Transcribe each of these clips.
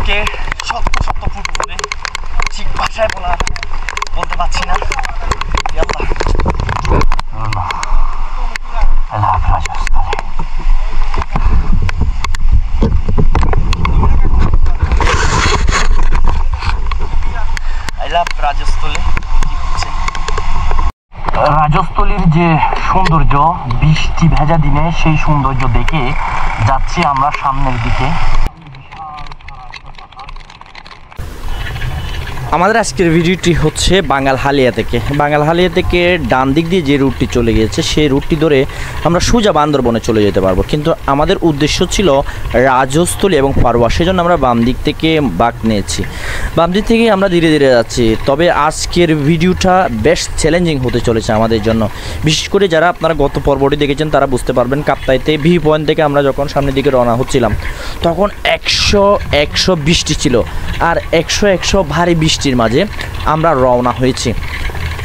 বুকে শক্ত শক্ত ফুটো করে ঠিক ভাষায় বলতে পারছি না। রাজস্থলীর যে সৌন্দর্য, বৃষ্টি ভেজা দিনে সেই সৌন্দর্য দেখে যাচ্ছি আমরা সামনের দিকে। আমাদের আজকের ভিডিওটি হচ্ছে বাঙ্গালহালিয়া থেকে। বাঙ্গালহালিয়া থেকে ডান দিক দিয়ে যে রুটটি চলে গিয়েছে সেই রুটটি ধরে আমরা সোজা বান্দরবনে চলে যেতে পারবো, কিন্তু আমাদের উদ্দেশ্য ছিল রাজস্থলী এবং পারোয়া, সেজন্য আমরা বাম দিক থেকে বাঁক নিয়েছি। বাম দিক থেকে আমরা ধীরে ধীরে যাচ্ছি। তবে আজকের ভিডিওটা বেশ চ্যালেঞ্জিং হতে চলেছে আমাদের জন্য। বিশেষ করে যারা আপনারা গত পর্বটি দেখেছেন তারা বুঝতে পারবেন, কাপ্তাইতে ভিউ পয়েন্ট থেকে আমরা যখন সামনের দিকে রওনা হচ্ছিলাম তখন 100 বৃষ্টি ছিল, আর 100 ভারী বৃষ্টির মাঝে আমরা রওনা হয়েছি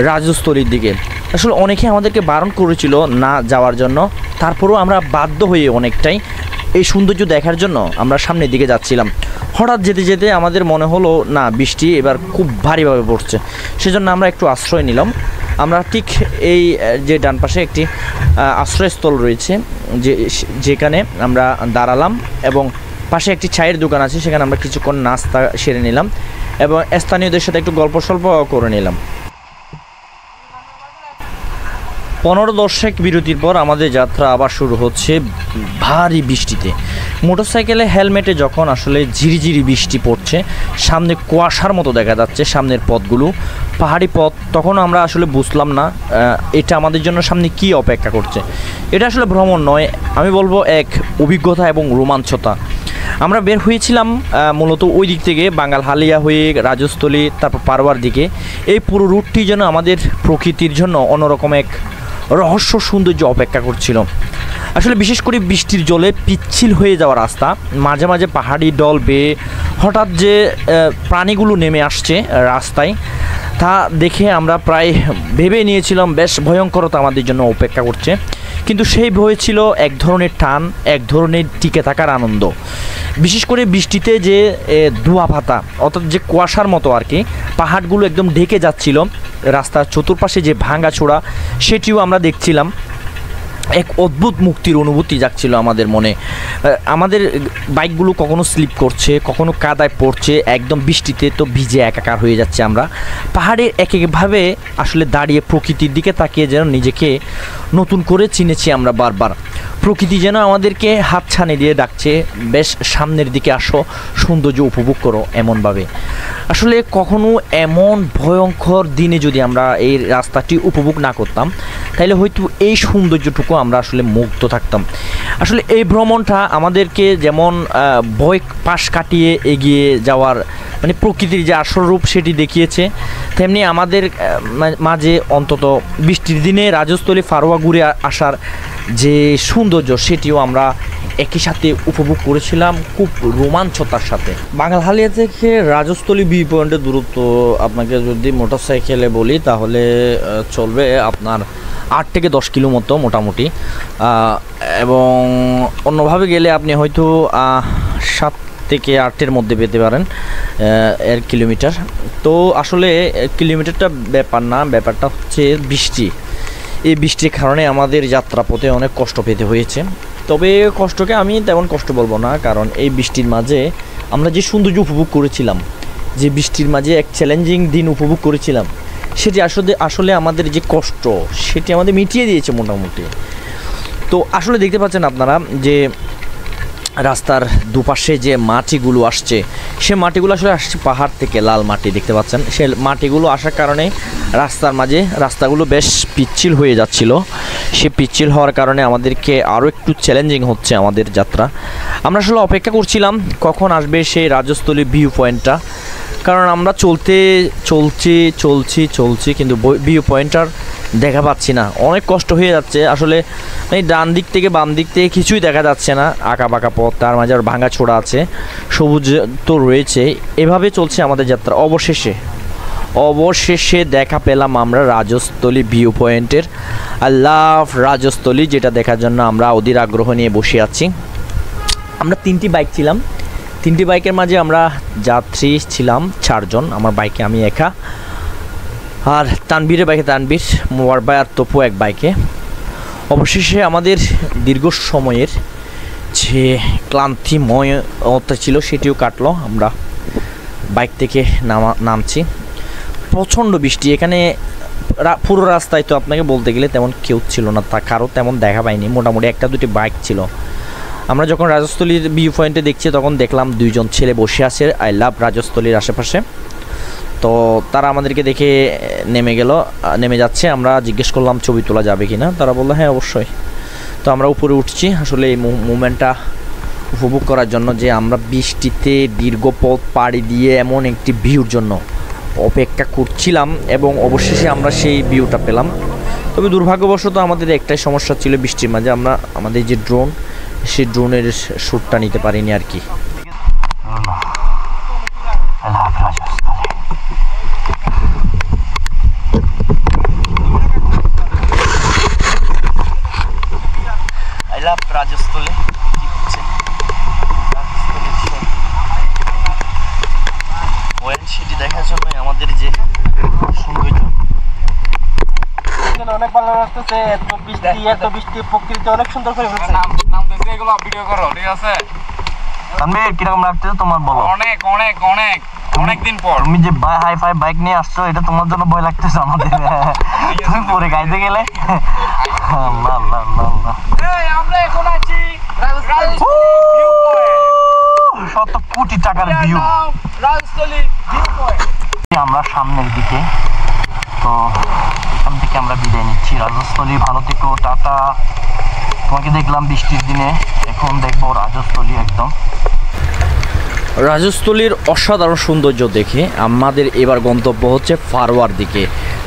রাজস্থলীর দিকে। আসলে অনেকে আমাদেরকে বারণ করেছিল না যাওয়ার জন্য, তারপরেও আমরা বাধ্য হয়ে অনেকটাই এই সৌন্দর্য দেখার জন্য আমরা সামনের দিকে যাচ্ছিলাম। হঠাৎ যেতে যেতে আমাদের মনে হলো না, বৃষ্টি এবার খুব ভারীভাবে পড়ছে, সেজন্য আমরা একটু আশ্রয় নিলাম। আমরা ঠিক এই যে ডান পাশে একটি আশ্রয়স্থল রয়েছে যেখানে আমরা দাঁড়ালাম, এবং পাশে একটি চায়ের দোকান আছে, সেখানে আমরা কিছুক্ষণ নাস্তা সেরে নিলাম এবং স্থানীয়দের সাথে একটু গল্প সল্প করে নিলাম। 15-10 বিরতির পর আমাদের যাত্রা আবার শুরু হচ্ছে ভারী বৃষ্টিতে। মোটরসাইকেলে হেলমেটে যখন আসলে ঝিরিঝিরি বৃষ্টি পড়ছে, সামনে কুয়াশার মতো দেখা যাচ্ছে সামনের পথগুলো, পাহাড়ি পথ, তখন আমরা আসলে বুঝলাম না এটা আমাদের জন্য সামনে কি অপেক্ষা করছে। এটা আসলে ভ্রমণ নয়, আমি বলবো এক অভিজ্ঞতা এবং রোমাঞ্চতা। আমরা বের হয়েছিলাম মূলত ওই দিক থেকে বাঙ্গালহালিয়া হয়ে রাজস্থলী, তারপর পারোয়ার দিকে। এই পুরো রুটটি যেন আমাদের প্রকৃতির জন্য অন্যরকম এক রহস্য সৌন্দর্য অপেক্ষা করছিল। আসলে বিশেষ করে বৃষ্টির জলে পিচ্ছিল হয়ে যাওয়া রাস্তা, মাঝে মাঝে পাহাড়ি ডল বেয়ে হঠাৎ যে প্রাণীগুলো নেমে আসছে রাস্তায়, তা দেখে আমরা প্রায় ভেবে নিয়েছিলাম বেশ ভয়ঙ্করতা আমাদের জন্য অপেক্ষা করছে। কিন্তু সেই ভয় ছিল এক ধরনের টান, এক ধরনের টিকে থাকার আনন্দ। বিশেষ করে বৃষ্টিতে যে ধোঁয়া ভাতা, অর্থাৎ যে কুয়াশার মতো আর কি, পাহাড়গুলো একদম ঢেকে যাচ্ছিল, রাস্তার চতুর্পাশে যে ভাঙাচোরা সেটিও আমরা দেখছিলাম। এক অদ্ভুত মুক্তির অনুভূতি যাচ্ছিল আমাদের মনে। আমাদের বাইকগুলো কখনো স্লিপ করছে, কখনো কাদায় পড়ছে, একদম বৃষ্টিতে তো ভিজে একাকার হয়ে যাচ্ছে আমরা। পাহাড়ের এক একভাবে আসলে দাঁড়িয়ে প্রকৃতির দিকে তাকিয়ে যেন নিজেকে নতুন করে চিনেছি আমরা বারবার। প্রকৃতি যেন আমাদেরকে হাতছানি দিয়ে ডাকছে, বেশ সামনের দিকে আসো, সৌন্দর্য উপভোগ করো, এমনভাবে। আসলে কখনো এমন ভয়ঙ্কর দিনে যদি আমরা এই রাস্তাটি উপভোগ না করতাম, তাহলে হয়তো এই সৌন্দর্যটুকু আমরা আসলে মুগ্ধ থাকতাম। আসলে এই ভ্রমণটা আমাদেরকে যেমন ভয় পাশ কাটিয়ে এগিয়ে যাওয়ার মানে প্রকৃতির যে আসল রূপ সেটি দেখিয়েছে, তেমনি আমাদের মাঝে অন্তত বৃষ্টির দিনে রাজস্থলী পারোয়া ঘুরে আসার যে সৌন্দর্য সেটিও আমরা একই সাথে উপভোগ করেছিলাম খুব রোমাঞ্চতার সাথে। বাঙ্গালহালিয়া থেকে রাজস্থলী ভিউ পয়েন্টের দূরত্ব আপনাকে যদি মোটরসাইকেলে বলি তাহলে চলবে আপনার 8 থেকে 10 কিলো মতো মোটামুটি, এবং অন্যভাবে গেলে আপনি হয়তো 7 থেকে 8-এর মধ্যে পেতে পারেন এর কিলোমিটার। তো আসলে কিলোমিটারটা ব্যাপার না, ব্যাপারটা হচ্ছে বৃষ্টি। এই বৃষ্টির কারণে আমাদের যাত্রাপথে অনেক কষ্ট পেতে হয়েছে। তবে কষ্টকে আমি তেমন কষ্ট বলবো না, কারণ এই বৃষ্টির মাঝে আমরা যে সৌন্দর্য উপভোগ করেছিলাম, যে বৃষ্টির মাঝে এক চ্যালেঞ্জিং দিন উপভোগ করেছিলাম, সেটি আসলে আমাদের যে কষ্ট সেটি আমাদের মিটিয়ে দিয়েছে মোটামুটি। তো আসলে দেখতে পাচ্ছেন আপনারা যে রাস্তার দুপাশে যে মাটিগুলো আসছে, সে মাটিগুলো আসলে আসছে পাহাড় থেকে, লাল মাটি দেখতে পাচ্ছেন। সে মাটিগুলো আসার কারণে রাস্তার মাঝে রাস্তাগুলো বেশ পিচ্ছিল হয়ে যাচ্ছিল। সে পিচ্ছিল হওয়ার কারণে আমাদেরকে আরও একটু চ্যালেঞ্জিং হচ্ছে আমাদের যাত্রা। আমরা আসলে অপেক্ষা করছিলাম কখন আসবে সেই রাজস্থলী ভিউ পয়েন্টটা, কারণ আমরা চলছি কিন্তু ভিউ পয়েন্টটার দেখা পাচ্ছি না। অনেক কষ্ট হয়ে যাচ্ছে আসলে। এই ডান দিক থেকে বাম দিক থেকে কিছুই দেখা যাচ্ছে না, আঁকা বাঁকা পথ, তার মাঝে আর ভাঙা ছোড়া আছে, সবুজ তো রয়েছে। এভাবে চলছে আমাদের যাত্রা। অবশেষে দেখা পেলাম আমরা রাজস্থলী ভিউ পয়েন্টের। আল্লাহ রাজস্থলী, যেটা দেখার জন্য আমরা অধীর আগ্রহ নিয়ে বসে আছি। আমরা 3টি বাইক ছিলাম, 3টি বাইকের মাঝে আমরা যাত্রী ছিলাম 4 জন, আমার বাইকে আমি একা, আর তানবীরের বাইকে তানবীর, মোয়ার ভাই আর তপু এক বাইকে। অবশেষে আমাদের দীর্ঘ সময়ের যে ক্লান্তিময়তা ছিল সেটিও কাটলো। আমরা বাইক থেকে নামছি। প্রচণ্ড বৃষ্টি এখানে, পুরো রাস্তায় তো আপনাকে বলতে গেলে তেমন কেউ ছিল না, তা কারো তেমন দেখা পাইনি, মোটামুটি 1-2টি বাইক ছিল। আমরা যখন রাজস্থলীর ভিউ পয়েন্টে দেখছি তখন দেখলাম 2 জন ছেলে বসে আছে আই লাভ রাজস্থলীর আশেপাশে। তো তারা আমাদেরকে দেখে নেমে যাচ্ছে। আমরা জিজ্ঞেস করলাম ছবি তোলা যাবে কি না, তারা বললো হ্যাঁ অবশ্যই। তো আমরা উপরে উঠছি আসলে এই মুভমেন্টটা উপভোগ করার জন্য, যে আমরা বৃষ্টিতে দীর্ঘ পথ পাড়ি দিয়ে এমন একটি ভিউর জন্য অপেক্ষা করছিলাম এবং অবশেষে আমরা সেই ভিউটা পেলাম। তবে দুর্ভাগ্যবশত আমাদের একটাই সমস্যা ছিল, বৃষ্টির মাঝে আমরা আমাদের যে ড্রোন, সেই ড্রোনের শ্যুটটা নিতে পারিনি আর কি। রাজস্থলী কি হচ্ছে, সেটি দেখার জন্যই আমাদের যে সৌন্দর্য অনেক ভালো লাগতেছে। এত বৃষ্টি প্রকৃতি অনেক সুন্দর করে ফেলছে। নামতেছে এগুলো ভিডিও করো, ঠিক আছে? তানভীর কিরকম লাগতেছে তোমার বলো? অনেক অনেক অনেক অনেকদিন পর তুমি যে হাই ফাই বাইক নিয়ে আসছো, এটা তোমার জন্য ভয় লাগতেছে আমাদের? তুমি পরে গাইতে গেলে আল্লাহ আল্লাহ আল্লাহ। আমরা এখন আছি রাজস্থলী ভিউ পয়েন্ট, 100 কোটি টাকার ভিউ, রাজস্থলী ভিউ পয়েন্ট। আমরা সামনের দিকে, তো এখান থেকে আমরা বিদায় নিচ্ছি। রাজস্থলী ভালো থেকো, টাটা। তোমাকে দেখলাম বৃষ্টির দিনে, এখন দেখবো রাজস্থলী। একদম রাজস্থলীর অসাধারণ সৌন্দর্য দেখে আমাদের এবার গন্তব্য হচ্ছে ফারওয়ার দিকে।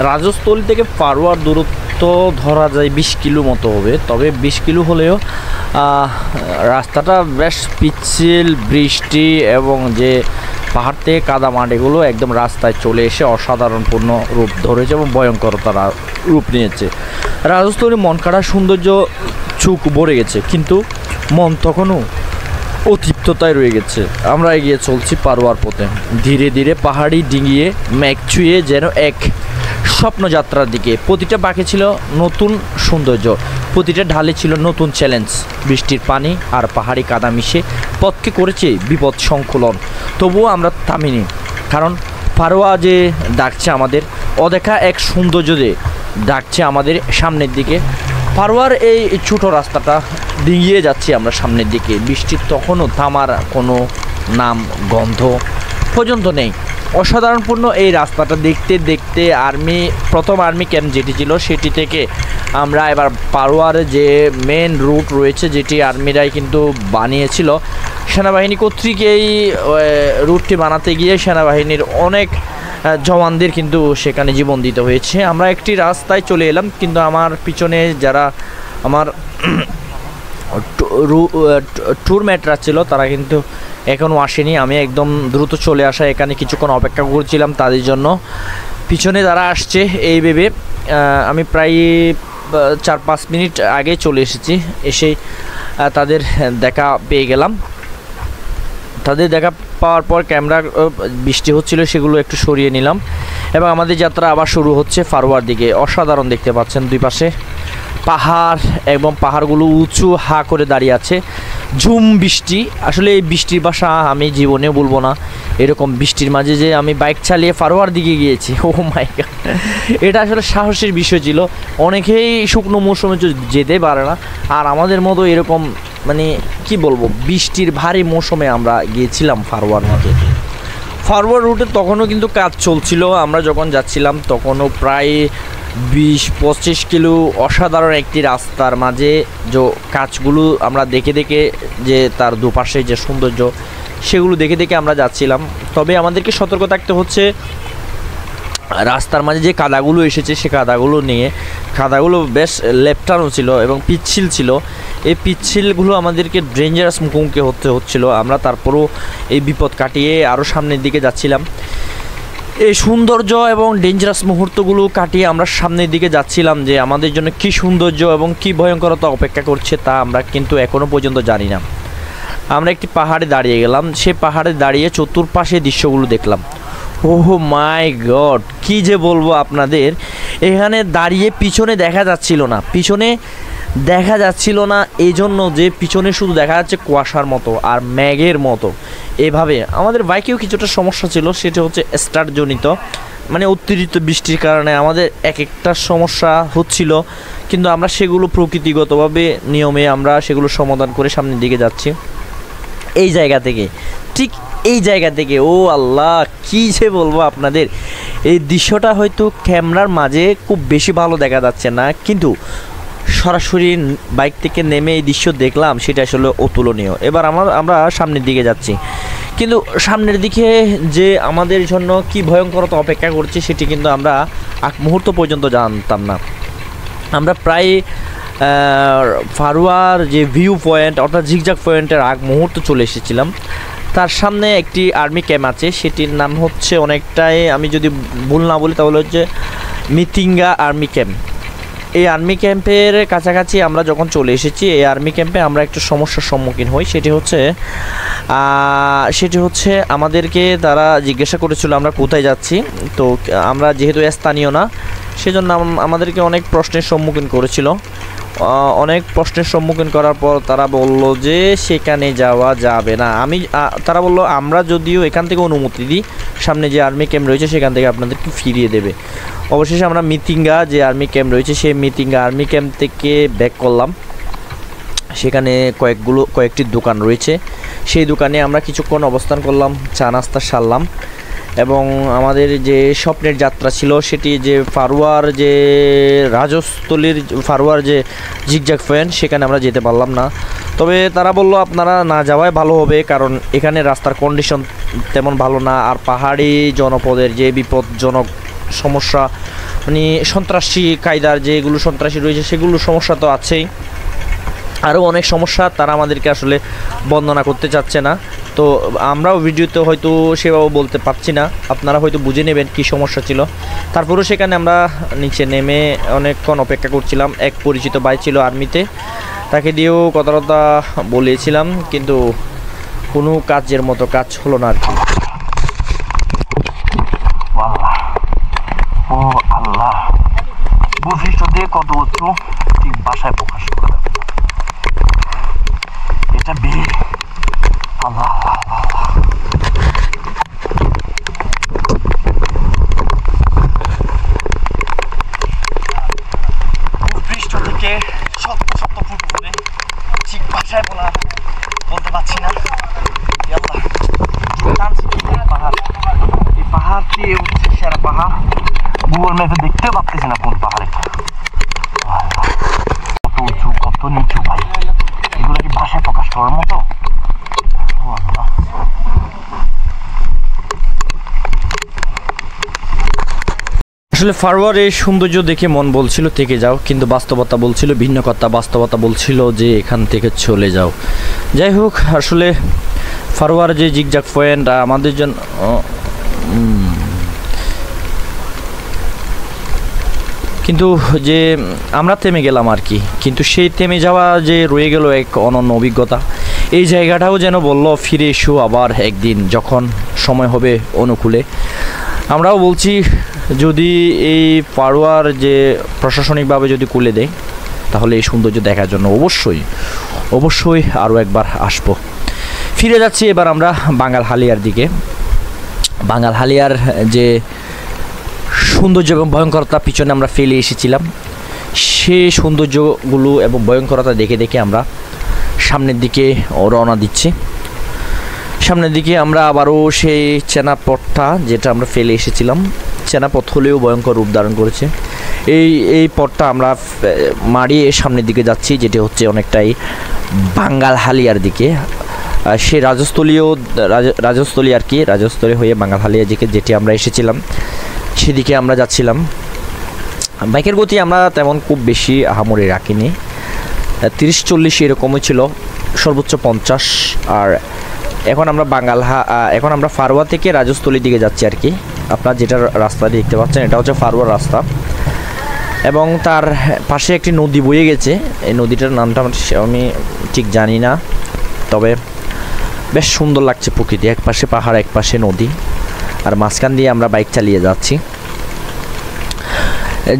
রাজস্থলী থেকে ফারওয়ার দূরত্ব ধরা যায় 20 কিলো মতো হবে, তবে 20 কিলো হলেও রাস্তাটা বেশ পিচ্ছিল, বৃষ্টি এবং যে পাহাড় থেকে কাদা মাটিগুলো একদম রাস্তায় চলে এসে অসাধারণপূর্ণ রূপ ধরেছে এবং ভয়ঙ্করতার রূপ নিয়েছে। রাজস্থলীর মন কাড়া সৌন্দর্য চোখ ভরে গেছে, কিন্তু মন তখনও অতৃপ্ততায় রয়ে গেছে। আমরা এগিয়ে চলছি পারোয়ার পথে, ধীরে ধীরে পাহাড়ি ডিঙিয়ে মেঘ ছুঁয়ে যেন এক স্বপ্নযাত্রার দিকে। প্রতিটা বাঁকে ছিল নতুন সৌন্দর্য, প্রতিটা ঢালে ছিল নতুন চ্যালেঞ্জ। বৃষ্টির পানি আর পাহাড়ি কাদা মিশে পথকে করেছে বিপদ সংকুলন। তবুও আমরা থামিনি, কারণ পারোয়া যে ডাকছে আমাদের, অদেখা এক সৌন্দর্য যে ডাকছে আমাদের সামনের দিকে। পারোয়ার এই ছোটো রাস্তাটা ডিঙিয়ে যাচ্ছি আমরা সামনের দিকে। বৃষ্টির তখনও থামার কোনো নাম গন্ধ পর্যন্ত নেই। অসাধারণপূর্ণ এই রাস্তাটা দেখতে দেখতে প্রথম আর্মি ক্যাম্প যেটি ছিল সেটি থেকে আমরা এবার পারোয়ার যে মেন রুট রয়েছে, যেটি আর্মিরাই কিন্তু বানিয়েছিল, সেনাবাহিনী কর্তৃক এই রুটটি বানাতে গিয়ে সেনাবাহিনীর অনেক জওয়ানদের কিন্তু সেখানে জীবন দিতে হয়েছে। আমরা একটি রাস্তায় চলে এলাম, কিন্তু আমার পিছনে যারা আমার ট্যুরমেটরা ছিল তারা কিন্তু এখনও আসেনি। আমি একদম দ্রুত চলে আসা, এখানে কিছুক্ষণ অপেক্ষা করছিলাম তাদের জন্য। পিছনে যারা আসছে এই ভেবে আমি প্রায় 4-5 মিনিট আগে চলে এসেছি। এসেই তাদের দেখা পেয়ে গেলাম। তাদের দেখা পাওয়ার পর ক্যামেরা বৃষ্টি হচ্ছিল সেগুলো একটু সরিয়ে নিলাম এবং আমাদের যাত্রা আবার শুরু হচ্ছে ফারওয়ার দিকে। অসাধারণ দেখতে পাচ্ছেন, দুই পাশে পাহাড় এবং পাহাড়গুলো উঁচু হা করে দাঁড়িয়ে আছে। ঝুম বৃষ্টি, আসলে এই বৃষ্টির ভাষা আমি জীবনেও বলবো না। এরকম বৃষ্টির মাঝে যে আমি বাইক চালিয়ে ফারওয়ার দিকে গিয়েছি, ও মাই গড, এটা আসলে সাহসের বিষয় ছিল। অনেকেই শুকনো মৌসুমে যেতে পারে না, আর আমাদের মতো এরকম মানে কি বলবো বৃষ্টির ভারী মৌসুমে আমরা গিয়েছিলাম ফারওয়ার মাঠে। ফারওয়ার রুটে তখনও কিন্তু কাজ চলছিল। আমরা যখন যাচ্ছিলাম তখনও প্রায় 20-25 কিলো অসাধারণ একটি রাস্তার মাঝে যে কাজগুলো আমরা দেখে দেখে যে তার দুপাশে যে সৌন্দর্য সেগুলো দেখে দেখে আমরা যাচ্ছিলাম। তবে আমাদেরকে সতর্ক থাকতে হচ্ছে, রাস্তার মাঝে যে কাদাগুলো এসেছে সে কাদাগুলো বেশ লেপটানো ছিল এবং পিচ্ছিল ছিল। এই পিচ্ছিলগুলো আমাদেরকে ডেঞ্জারাস মুখোমুখি হচ্ছিল। আমরা তারপরও এই বিপদ কাটিয়ে আরও সামনের দিকে যাচ্ছিলাম। এই সৌন্দর্য এবং ডেঞ্জারাস মুহূর্তগুলো কাটিয়ে আমরা সামনের দিকে যাচ্ছিলাম। যে আমাদের জন্য কী সৌন্দর্য এবং কী ভয়ঙ্করতা অপেক্ষা করছে তা আমরা কিন্তু এখনও পর্যন্ত জানি না। আমরা একটি পাহাড়ে দাঁড়িয়ে গেলাম। সেই পাহাড়ে দাঁড়িয়ে চতুর্পাশে দৃশ্যগুলো দেখলাম। ওহ মাই গড, কী যে বলবো আপনাদের, এখানে দাঁড়িয়ে পিছনে দেখা যাচ্ছিল না এই জন্য যে পিছনে শুধু দেখা যাচ্ছে কুয়াশার মতো আর ম্যাগের মতো। এভাবে আমাদের বাইকেও কিছুটা সমস্যা ছিল, সেটা হচ্ছে স্টার্টজনিত, মানে অতিরিক্ত বৃষ্টির কারণে আমাদের এক একটা সমস্যা হচ্ছিল, কিন্তু আমরা সেগুলো প্রকৃতিগতভাবে নিয়মে আমরা সেগুলো সমাধান করে সামনের দিকে যাচ্ছি। এই জায়গা থেকে ও আল্লাহ, কী যে বলবো আপনাদের, এই দৃশ্যটা হয়তো ক্যামেরার মাঝে খুব বেশি ভালো দেখা যাচ্ছে না, কিন্তু সরাসরি বাইক থেকে নেমে এই দৃশ্য দেখলাম, সেটা আসলে অতুলনীয়। এবার আমরা সামনের দিকে যাচ্ছি, কিন্তু সামনের দিকে যে আমাদের জন্য কি ভয়ঙ্করতা অপেক্ষা করছে সেটি কিন্তু আমরা এক মুহূর্ত পর্যন্ত জানতাম না। আমরা প্রায় ফারুয়ার যে ভিউ পয়েন্ট অর্থাৎ জিগজাগ পয়েন্টের আগ মুহূর্ত চলে এসেছিলাম। তার সামনে একটি আর্মি ক্যাম্প আছে, সেটির নাম হচ্ছে অনেকটাই, আমি যদি ভুল না বলি তাহলে হচ্ছে মিতিঙ্গা আর্মি ক্যাম্প। এই আর্মি ক্যাম্পের কাছাকাছি আমরা যখন চলে এসেছি, এই আর্মি ক্যাম্পে আমরা একটু সমস্যার সম্মুখীন হই। সেটি হচ্ছে আমাদেরকে তারা জিজ্ঞাসা করেছিল আমরা কোথায় যাচ্ছি। তো আমরা যেহেতু স্থানীয় না, সেজন্য আমাদেরকে অনেক প্রশ্নের সম্মুখীন করেছিল। অনেক প্রশ্নের সম্মুখীন করার পর তারা বলল যে সেখানে যাওয়া যাবে না। তারা বলল আমরা যদিও এখান থেকে অনুমতি দিই, সামনে যে আর্মি ক্যাম্প রয়েছে সেখান থেকে আপনাদেরকে ফিরিয়ে দেবে। অবশেষে আমরা মিতিঙ্গা যে আর্মি ক্যাম্প রয়েছে সেই মিতিঙ্গা আর্মি ক্যাম্প থেকে ব্যাক করলাম। সেখানে কয়েকটি দোকান রয়েছে, সেই দোকানে আমরা কিছুক্ষণ অবস্থান করলাম, চা নাস্তা সারলাম এবং আমাদের যে স্বপ্নের যাত্রা ছিল সেটি যে ফারুয়ার যে জিগজাগ পয়েন্ট, সেখানে আমরা যেতে পারলাম না। তবে তারা বলল আপনারা না যাওয়াই ভালো হবে, কারণ এখানে রাস্তার কন্ডিশন তেমন ভালো না, আর পাহাড়ি জনপদের যে বিপজ্জনক সমস্যা, মানে সন্ত্রাসী কায়দার যেগুলো সন্ত্রাসী রয়েছে সেগুলো সমস্যা তো আছেই, আরও অনেক সমস্যা তারা আমাদেরকে আসলে বর্ণনা করতে চাচ্ছে না। তো আমরাও ভিডিওতে হয়তো সেভাবে বলতে পারছি না, আপনারা হয়তো বুঝে নেবেন কী সমস্যা ছিল। তারপরেও সেখানে আমরা নিচে নেমে অনেকক্ষণ অপেক্ষা করছিলাম। এক পরিচিত ভাই ছিল আর্মিতে, তাকে দিয়েও কথা বলেছিলাম, কিন্তু কোনো কাজের মতো কাজ হলো না আর কি। ও আল্লাহ, বৈশিষ্ট্য দিয়ে কত উঁচু ঠিক বাসায় প্রকাশ করা যাবে না। এটা বের আল্লাহ পৃষ্ঠ থেকে শত ফুট উপরে, ঠিক বাসায় বলতে পারছি না। এই পাহাড়টি হচ্ছে সেরা পাহাড়, গুগল ম্যাপে দেখতেও পাচ্ছি না কোন পাহাড়ে, কত উঁচু কত নিচু ভাই, এগুলো কি ভাষায় প্রকাশ করার মতো? আসলে ফারওয়ারের সৌন্দর্য দেখে মন বলছিল থেকে যাও, কিন্তু বাস্তবতা বলছিল ভিন্ন কথা। বাস্তবতা বলছিল যে এখান থেকে চলে যাও। যাই হোক, আসলে ফারওয়ার যে জিগজাগ পয়েন্ট আমাদের জন্য, কিন্তু যে আমরা থেমে গেলাম আর কি, কিন্তু সেই থেমে যাওয়া যে রয়ে গেল এক অনন্য অভিজ্ঞতা। এই জায়গাটাও যেন বলল ফিরে এসো আবার একদিন, যখন সময় হবে অনুকূলে। আমরাও বলছি যদি এই ফারওয়ার যে প্রশাসনিকভাবে যদি খুলে দেয়, তাহলে এই সৌন্দর্য দেখার জন্য অবশ্যই আরও একবার আসবো। ফিরে যাচ্ছি এবার আমরা বাঙ্গালহালিয়ার দিকে। বাঙ্গালহালিয়ার যে সৌন্দর্য এবং ভয়ঙ্করতা পিছনে আমরা ফেলে এসেছিলাম, সেই সৌন্দর্যগুলো এবং ভয়ঙ্করতা দেখে আমরা সামনের দিকে রওনা দিচ্ছি। সামনের দিকে আমরা আবারও সেই চেনা পথটা যেটা আমরা ফেলে এসেছিলাম, চেনা পথ হলেও ভয়ঙ্কর রূপ ধারণ করেছে। এই পথটা আমরা মারিয়ে সামনের দিকে যাচ্ছি, যেটি হচ্ছে অনেকটাই বাঙ্গালহালিয়ার দিকে। সে রাজস্থলী আর কি, রাজস্থলী হয়ে বাঙ্গালহালিয়ার দিকে যেটি আমরা এসেছিলাম সেদিকে আমরা যাচ্ছিলাম। বাইকের গতি আমরা তেমন খুব বেশি আহামরি রাখিনি, 30-40 এরকমই ছিল, সর্বোচ্চ 50। আর এখন আমরা ফারওয়া থেকে রাজস্থলীর দিকে যাচ্ছি আর কি। আপনারা যেটা রাস্তা দেখতে পাচ্ছেন এটা হচ্ছে ফারওয়ার রাস্তা, এবং তার পাশে একটি নদী বয়ে গেছে। এই নদীটার নামটা আমি ঠিক জানি না, তবে বেশ সুন্দর লাগছে প্রকৃতি, এক পাশে পাহাড় এক পাশে নদী, আর মাঝখান দিয়ে আমরা বাইক চালিয়ে যাচ্ছি।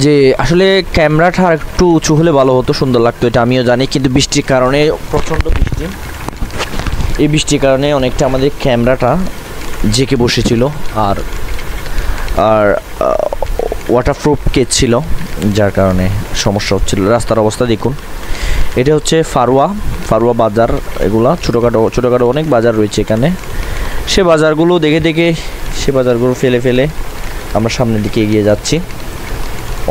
যে আসলে ক্যামেরাটা আর একটু উঁচু হলে ভালো হতো, সুন্দর লাগতো, এটা আমিও জানি, কিন্তু বৃষ্টির কারণে, প্রচণ্ড বৃষ্টি, এই বৃষ্টির কারণে অনেকটা আমাদের ক্যামেরাটা জেকে বসেছিল, আর আর ওয়াটারপ্রুফ কেস ছিল, যার কারণে সমস্যা হচ্ছিল। রাস্তার অবস্থা দেখুন, এটা হচ্ছে ফারুয়া বাজার, এগুলা ছোটোখাটো অনেক বাজার রয়েছে এখানে। সে বাজারগুলো দেখে সে বাজারগুলো ফেলে আমরা সামনের দিকে এগিয়ে যাচ্ছি।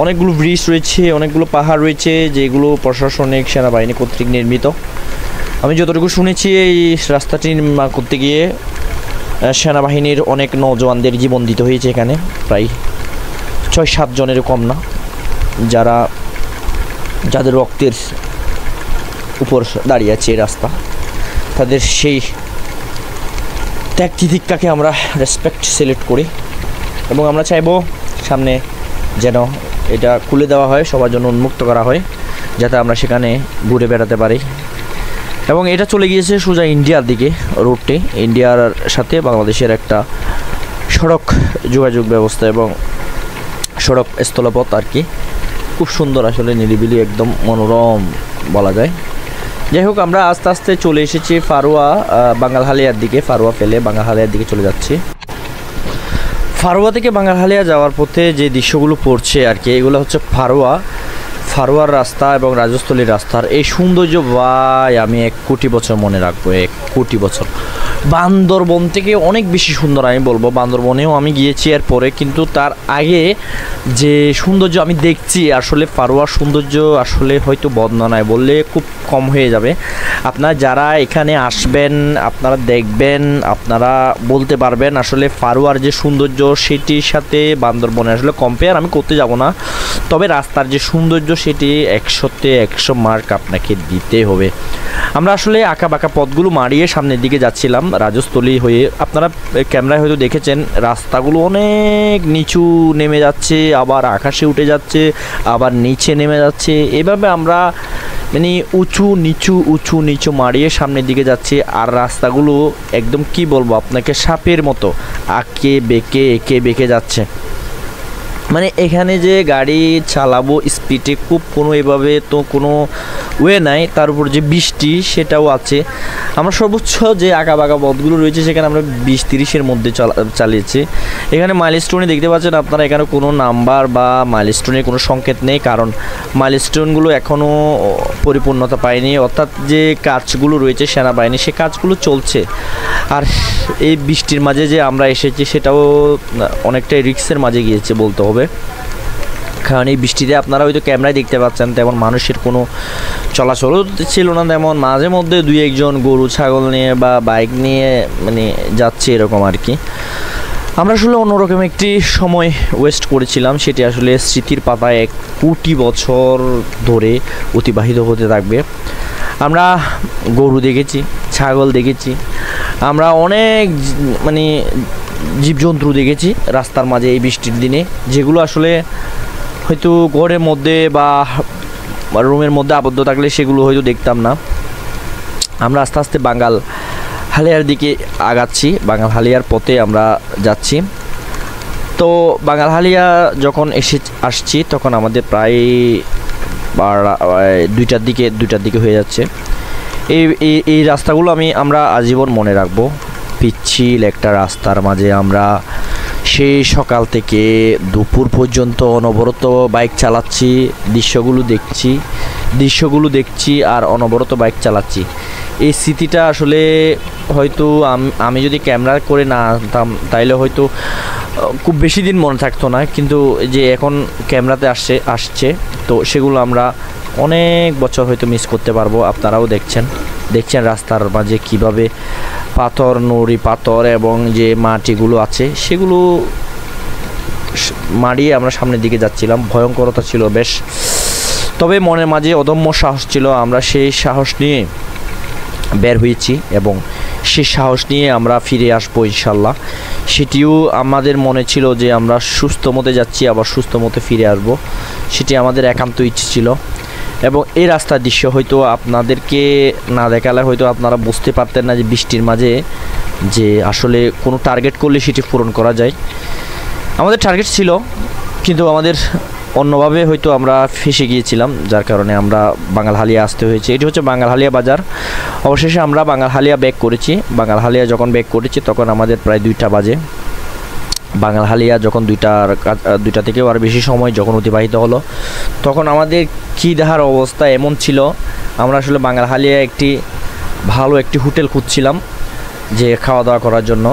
অনেকগুলো ব্রিজ রয়েছে, অনেকগুলো পাহাড় রয়েছে, যেগুলো প্রশাসনিক সেনাবাহিনী কর্তৃক নির্মিত। আমি যতটুকু শুনেছি, এই রাস্তাটি নির্মাণ করতে গিয়ে সেনাবাহিনীর অনেক নওজওয়ানদের জীবন দিতে হয়েছে এখানে, প্রায় 6-7 জনেরও কম না, যাদের রক্তের উপর দাঁড়িয়ে আছে এই রাস্তা। তাদের সেই ত্যাগ তিতিক্ষাকে আমরা রেসপেক্ট সিলেক্ট করি, এবং আমরা চাইবো সামনে যেন এটা খুলে দেওয়া হয়, সবার জন্য উন্মুক্ত করা হয়, যাতে আমরা সেখানে ঘুরে বেড়াতে পারি। এবং এটা চলে গিয়েছে সোজা ইন্ডিয়ার দিকে, রোডটি ইন্ডিয়ার সাথে বাংলাদেশের একটা সড়ক যোগাযোগ ব্যবস্থা এবং সড়ক স্থলপথ আর কি, খুব সুন্দর আসলে, নিরিবিলি, একদম মনোরম বলা যায়। যাই হোক, আমরা আস্তে আস্তে চলে এসেছি বাঙ্গালহালিয়ার দিকে, ফারুয়া ফেলে বাঙ্গালহালিয়ার দিকে চলে যাচ্ছি। ফারুয়া থেকে বাঙ্গালহালিয়া যাওয়ার পথে যে দৃশ্যগুলো পড়ছে আর কি, এগুলো হচ্ছে ফারুয়ার রাস্তা এবং রাজস্থলীর রাস্তার এই সৌন্দর্য, ভাই আমি 1 কোটি বছর মনে রাখবো, 1 কোটি বছর। বান্দরবন থেকে অনেক বেশি সুন্দর আমি বলবো, বান্দরবনেও আমি গিয়েছি এরপরে, কিন্তু তার আগে যে সৌন্দর্য আমি দেখছি, আসলে ফারুয়ার সৌন্দর্য আসলে হয়তো বর্ণনায় বললে খুব কম হয়ে যাবে। আপনারা যারা এখানে আসবেন, আপনারা দেখবেন, আপনারা বলতে পারবেন আসলে ফারুয়ার যে সৌন্দর্য সেটির সাথে বান্দরবনে আসলে কম্পেয়ার আমি করতে যাব না, তবে রাস্তার যে সৌন্দর্য সেটি 100-তে 100 মার্ক আপনাকে দিতে হবে। আমরা আসলে আঁকা বাঁকা পথগুলো মারিয়ে সামনের দিকে যাচ্ছিলাম রাজস্থলী হয়ে। আপনারা ক্যামেরায় হয়তো দেখেছেন রাস্তাগুলো অনেক নিচু নেমে যাচ্ছে, আবার আকাশে উঠে যাচ্ছে, আবার নিচে নেমে যাচ্ছে, এভাবে আমরা মানে উঁচু নিচু মারিয়ে সামনের দিকে যাচ্ছি। আর রাস্তাগুলো একদম কি বলবো আপনাকে, সাপের মতো একে বেঁকে যাচ্ছে। মানে এখানে যে গাড়ি চালাবো স্পিডে খুব এভাবে তো কোনো ওয়ে নাই, তার উপর যে বৃষ্টি সেটাও আছে। আমরা সর্বোচ্চ যে আঁকা বাঁকা পথগুলো রয়েছে সেখানে আমরা 20-30-এর মধ্যে চালিয়েছি। এখানে মাইলস্টোনে দেখতে পাচ্ছেন আপনারা, এখানে কোনো নাম্বার বা মাইলস্টোনের কোনো সংকেত নেই, কারণ মাইলস্টোনগুলো এখনও পরিপূর্ণতা পায়নি, অর্থাৎ যে কাজগুলো রয়েছে সেনাবাহিনী সে কাজগুলো চলছে। আর এই বৃষ্টির মাঝে যে আমরা এসেছি সেটাও অনেকটাই রিস্কের মাঝে গিয়েছে বলতে হবে, কারণ এই বৃষ্টিতে আপনারা হয়তো ক্যামেরায় দেখতে পাচ্ছেন তেমন মানুষের কোনো চলাচলও ছিল না, তেমন মাঝে মধ্যে 2-1 জন গরু ছাগল নিয়ে বা বাইক নিয়ে মানে যাচ্ছে এরকম আর কি। আমরা আসলে অন্যরকম একটি সময় ওয়েস্ট করেছিলাম, সেটি আসলে স্মৃতির পাতায় 1 কোটি বছর ধরে অতিবাহিত হতে থাকবে। আমরা গরু দেখেছি, ছাগল দেখেছি, আমরা অনেক মানে জীবজন্তু দেখেছি রাস্তার মাঝে এই বৃষ্টির দিনে, যেগুলো আসলে হয়তো ঘরের মধ্যে বা রুমের মধ্যে আবদ্ধ থাকলে সেগুলো হয়তো দেখতাম না। আমরা আস্তে আস্তে বাঙ্গালহালিয়ার দিকে আগাচ্ছি, বাঙ্গালহালিয়ার পথে আমরা যাচ্ছি। তো বাঙ্গালহালিয়া যখন আসছি তখন আমাদের প্রায় 2টার দিকে হয়ে যাচ্ছে। এই রাস্তাগুলো আমরা আজীবন মনে রাখবো। পিচ্ছিল একটা রাস্তার মাঝে আমরা সেই সকাল থেকে দুপুর পর্যন্ত অনবরত বাইক চালাচ্ছি, দৃশ্যগুলো দেখছি আর অনবরত বাইক চালাচ্ছি। এই স্মৃতিটা আসলে হয়তো আমি যদি ক্যামেরা করে না আনতাম তাইলে হয়তো খুব বেশি দিন মনে থাকতো না, কিন্তু যে এখন ক্যামেরাতে আসছে তো সেগুলো আমরা অনেক বছর হয়তো মিস করতে পারবো। আপনারাও দেখছেন রাস্তার মাঝে কীভাবে নুড়ি পাথর এবং যে মাটিগুলো আছে সেগুলো মারিয়ে আমরা সামনের দিকে যাচ্ছিলাম। ভয়ঙ্করতা ছিল বেশ, তবে মনের মাঝে অদম্য সাহস ছিল। আমরা সেই সাহস নিয়ে বের হয়েছি এবং সেই সাহস নিয়ে আমরা ফিরে আসবো ইনশাল্লাহ। সেটিও আমাদের মনে ছিল যে আমরা সুস্থ মতে যাচ্ছি, আবার সুস্থ মতে ফিরে আসবো, সেটি আমাদের একান্ত ইচ্ছে ছিল। এবং এই রাস্তার দৃশ্য হয়তো আপনাদেরকে না দেখালে হয়তো আপনারা বুঝতে পারতেন না যে বৃষ্টির মাঝে যে আসলে কোনো টার্গেট করলে সেটি পূরণ করা যায়। আমাদের টার্গেট ছিল, কিন্তু আমাদের অন্যভাবে হয়তো আমরা ফেসে গিয়েছিলাম, যার কারণে আমরা বাঙালহালিয়া আসতে হয়েছে। এটি হচ্ছে বাঙালহালিয়া বাজার। অবশেষে আমরা বাঙালহালিয়া ব্যাক করেছি। বাঙালহালিয়া যখন ব্যাক করেছি তখন আমাদের প্রায় 2টা বাজে। বাঙালহালিয়া যখন 2টা থেকেও আর বেশি সময় যখন অতিবাহিত হলো, তখন আমাদের কী দেখার অবস্থা এমন ছিল, আমরা আসলে বাঙালহালিয়া ভালো একটি হোটেল খুঁজছিলাম যে খাওয়া দাওয়া করার জন্য।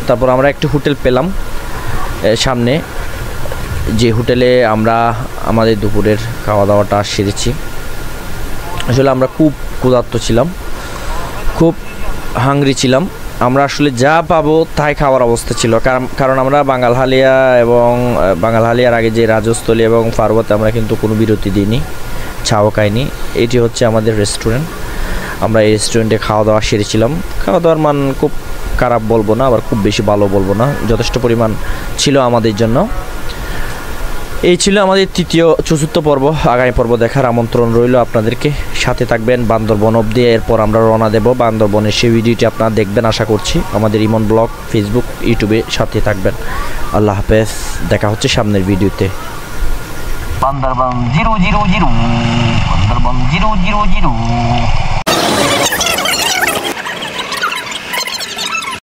তারপর আমরা একটি হোটেল পেলাম সামনে, যে হোটেলে আমরা আমাদের দুপুরের খাওয়া দাওয়াটা সেরেছি। আসলে আমরা খুব ক্ষুধার্ত ছিলাম, খুব হাংরি ছিলাম। আমরা আসলে যা পাবো তাই খাওয়ার অবস্থা ছিল, কারণ আমরা বাঙালহালিয়া এবং বাঙালহালিয়ার আগে যে রাজস্থলী এবং পার্বতে আমরা কিন্তু কোনো বিরতি দিইনি, চাও খাইনি। এটি হচ্ছে আমাদের রেস্টুরেন্ট। আমরা এই রেস্টুরেন্টে খাওয়া দাওয়া সেরেছিলাম। খাওয়া দাওয়ার মান খুব খারাপ বলবো না, আবার খুব বেশি ভালো বলবো না, যথেষ্ট পরিমাণ ছিল আমাদের জন্য। এই ছিল আমাদের চতুর্থ পর্ব। আগামী পর্ব দেখার আমন্ত্রণ রইল আপনাদেরকে। সাথে থাকবেন বান্দরবন অবধি। এরপর আমরা রওনা দেব বান্দরবনের সেই ভিডিওটি আপনারা দেখবেন আশা করছি। আমাদের ইমন ব্লগ ফেসবুক ইউটিউবে সাথে থাকবেন। আল্লাহ হাফেজ, দেখা হচ্ছে সামনের ভিডিওতে। বান্দরবন 000, বান্দরবন 000।